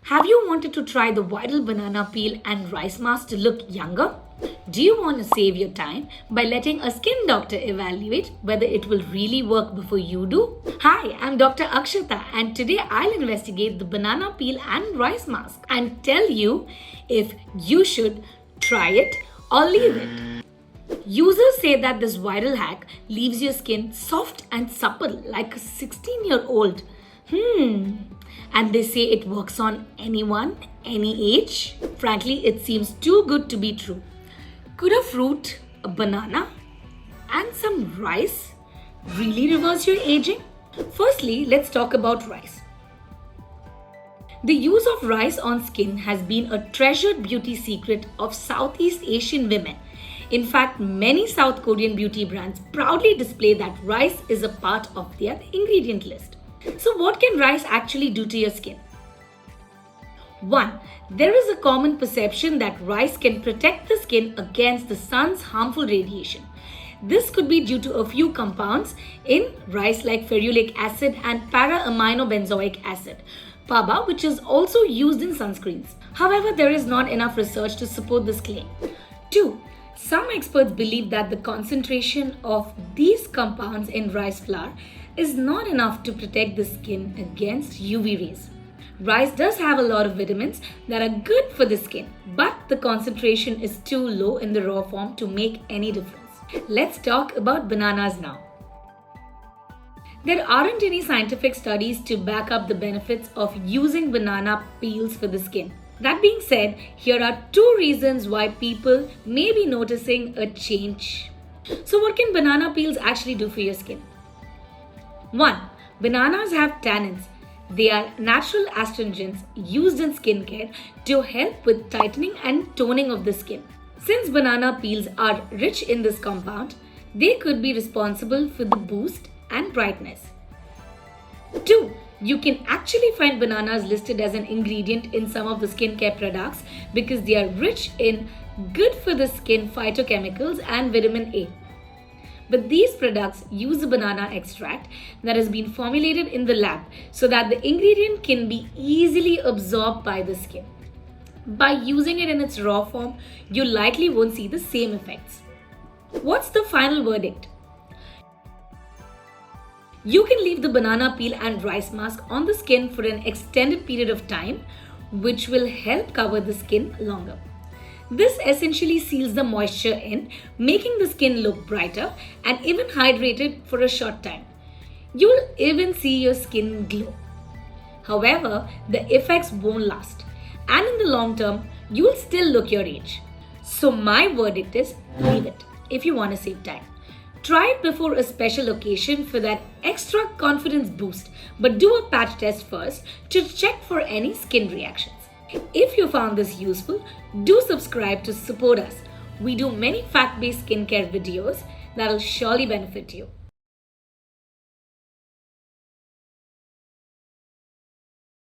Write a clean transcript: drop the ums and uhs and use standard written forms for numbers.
Have you wanted to try the viral banana peel and rice mask to look younger? Do you want to save your time by letting a skin doctor evaluate whether it will really work before you do? Hi, I'm Dr. Akshatha, and today I'll investigate the banana peel and rice mask and tell you if you should try it or leave it. Users say that this viral hack leaves your skin soft and supple like a 16-year-old. And they say it works on anyone, any age. Frankly, it seems too good to be true. Could a fruit, a banana, and some rice really reverse your aging? Firstly, let's talk about rice. The use of rice on skin has been a treasured beauty secret of Southeast Asian women. In fact, many South Korean beauty brands proudly display that rice is a part of their ingredient list. So what can rice actually do to your skin? 1. There is a common perception that rice can protect the skin against the sun's harmful radiation. This could be due to a few compounds in rice like ferulic acid and para-aminobenzoic acid, PABA, which is also used in sunscreens. However, there is not enough research to support this claim. 2. Some experts believe that the concentration of these compounds in rice flour is not enough to protect the skin against UV rays. Rice does have a lot of vitamins that are good for the skin, but the concentration is too low in the raw form to make any difference. Let's talk about bananas now. There aren't any scientific studies to back up the benefits of using banana peels for the skin. That being said, here are 2 reasons why people may be noticing a change. So what can banana peels actually do for your skin? 1. Bananas have tannins. They are natural astringents used in skincare to help with tightening and toning of the skin. Since banana peels are rich in this compound, they could be responsible for the boost and brightness. 2. You can actually find bananas listed as an ingredient in some of the skincare products because they are rich in good for the skin phytochemicals and vitamin A. But these products use a banana extract that has been formulated in the lab so that the ingredient can be easily absorbed by the skin. By using it in its raw form, you likely won't see the same effects. What's the final verdict? You can leave the banana peel and rice mask on the skin for an extended period of time, which will help cover the skin longer. This essentially seals the moisture in, making the skin look brighter and even hydrated for a short time. You'll even see your skin glow. However, the effects won't last, and in the long term, you'll still look your age. So my verdict is leave it if you want to save time. Try it before a special occasion for that extra confidence boost, but do a patch test first to check for any skin reactions. If you found this useful, do subscribe to support us. We do many fact-based skincare videos that will surely benefit you.